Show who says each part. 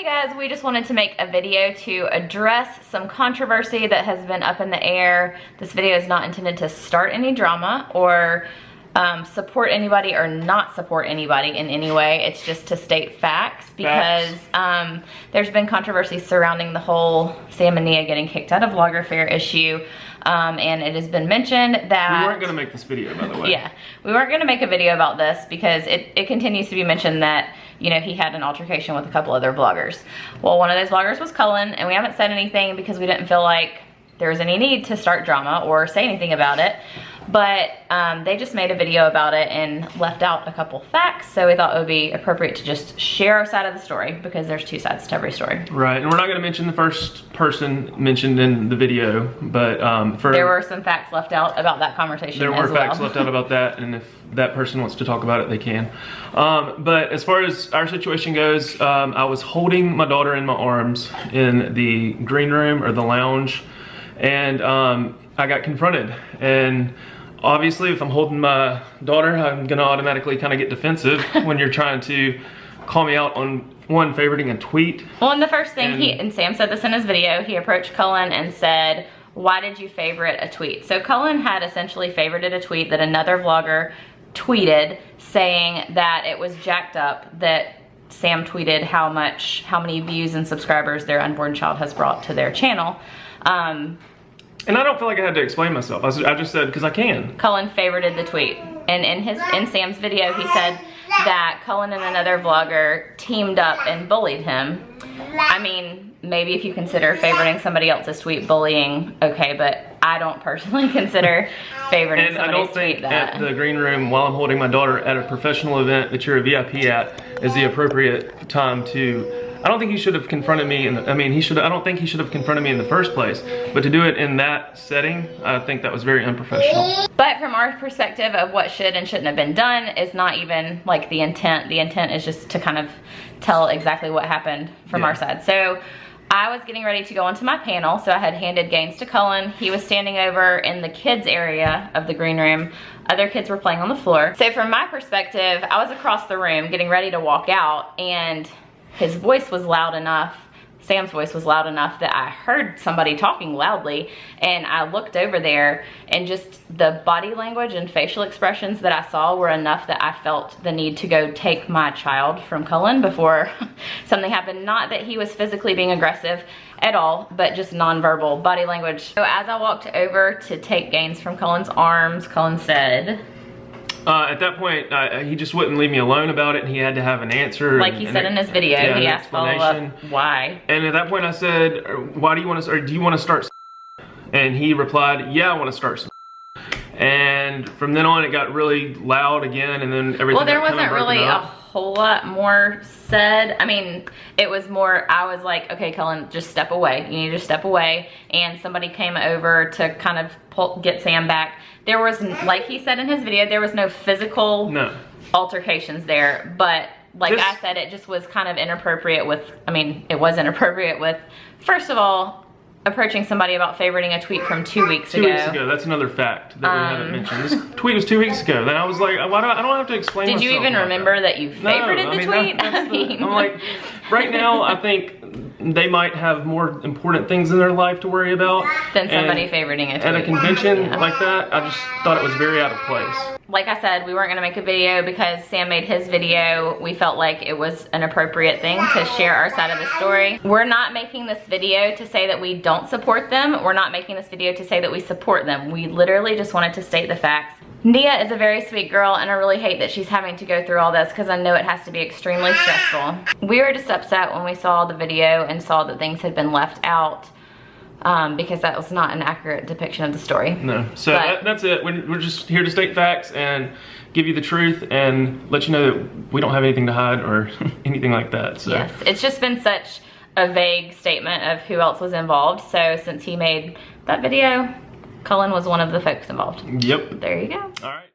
Speaker 1: Hey guys, we just wanted to make a video to address some controversy that has been up in the air. This video is not intended to start any drama or support anybody or not support anybody in any way. It's just to state facts because there's been controversy surrounding the whole Sam and Nia getting kicked out of VloggerFair issue. And it has been mentioned that...
Speaker 2: We weren't going to make this video, by the way.
Speaker 1: Yeah, we weren't going to make a video about this because it continues to be mentioned that, you know, he had an altercation with a couple other vloggers. Well, one of those vloggers was Cullen, and we haven't said anything because we didn't feel like there was any need to start drama or say anything about it. But they just made a video about it and left out a couple facts, so we thought it would be appropriate to just share our side of the story because there's two sides to every story.
Speaker 2: Right, and we're not going to mention the first person mentioned in the video, but
Speaker 1: there were some facts left out about that conversation.
Speaker 2: There were facts left out about that, and if that person wants to talk about it, they can. But as far as our situation goes, I was holding my daughter in my arms in the green room or the lounge, and I got confronted. And obviously, if I'm holding my daughter, I'm gonna automatically kind of get defensive when you're trying to call me out on one, favoriting a tweet.
Speaker 1: Well, and the first thing and Sam said this in his video, he approached Cullen and said, why did you favorite a tweet? So Cullen had essentially favorited a tweet that another vlogger tweeted saying that it was jacked up that Sam tweeted how many views and subscribers their unborn child has brought to their channel.
Speaker 2: And I don't feel like I had to explain myself. I just said, because I can.
Speaker 1: Cullen favorited the tweet. And in Sam's video, he said that Cullen and another vlogger teamed up and bullied him. I mean, maybe if you consider favoriting somebody else's tweet bullying, okay, but I don't personally consider favoriting somebody's tweet that.
Speaker 2: And I don't think at the green room, while I'm holding my daughter at a professional event that you're a VIP at, is the appropriate time to... I don't think he should have confronted me I don't think he should have confronted me in the first place. But to do it in that setting, I think that was very unprofessional.
Speaker 1: But from our perspective of what should and shouldn't have been done is not even like the intent. The intent is just to kind of tell exactly what happened from our side. So I was getting ready to go onto my panel, so I had handed games to Cullen. He was standing over in the kids area of the green room. Other kids were playing on the floor. So from my perspective, I was across the room getting ready to walk out, and his voice was loud enough, Sam's voice was loud enough that I heard somebody talking loudly, and I looked over there, and just the body language and facial expressions that I saw were enough that I felt the need to go take my child from Cullen before something happened. Not that he was physically being aggressive at all, but just nonverbal body language. So as I walked over to take Gaines from Cullen's arms, Cullen said...
Speaker 2: at that point, he just wouldn't leave me alone about it, and he had to have an answer.
Speaker 1: Like he said in his video, he asked follow-up, why?
Speaker 2: And at that point I said, why do you want to, or do you want to start? And he replied, yeah, I want to start. And from then on, it got really loud again, and then everything.
Speaker 1: Well, there wasn't really a whole lot more said. I mean, it was more, I was like, okay, Cullen, just step away. You need to step away. And somebody came over to kind of get Sam back. There was, like he said in his video, there was no physical altercations there. But like I said, it just was kind of inappropriate with, I mean, it was inappropriate with, first of all, approaching somebody about favoriting a tweet from 2 weeks ago.
Speaker 2: 2 weeks ago, that's another fact that we haven't mentioned. This tweet was 2 weeks ago. Then I was like, I don't have to explain myself.
Speaker 1: Did you even remember that you favorited the tweet?
Speaker 2: I'm like, right now, I think they might have more important things in their life to worry about
Speaker 1: than somebody favoriting a tweet.
Speaker 2: At a convention like that, I just thought it was very out of place.
Speaker 1: Like I said, we weren't gonna make a video because Sam made his video. We felt like it was an appropriate thing to share our side of the story. We're not making this video to say that we don't support them. We're not making this video to say that we support them. We literally just wanted to state the facts. Nia is a very sweet girl, and I really hate that she's having to go through all this because I know it has to be extremely stressful. We were just upset when we saw the video and saw that things had been left out because that was not an accurate depiction of the story. No,
Speaker 2: so that's it. We're just here to state facts and give you the truth and let you know that we don't have anything to hide or anything like that. So.
Speaker 1: Yes, it's just been such a vague statement of who else was involved. So since he made that video, Cullen was one of the folks involved.
Speaker 2: Yep.
Speaker 1: There you go.
Speaker 2: All right.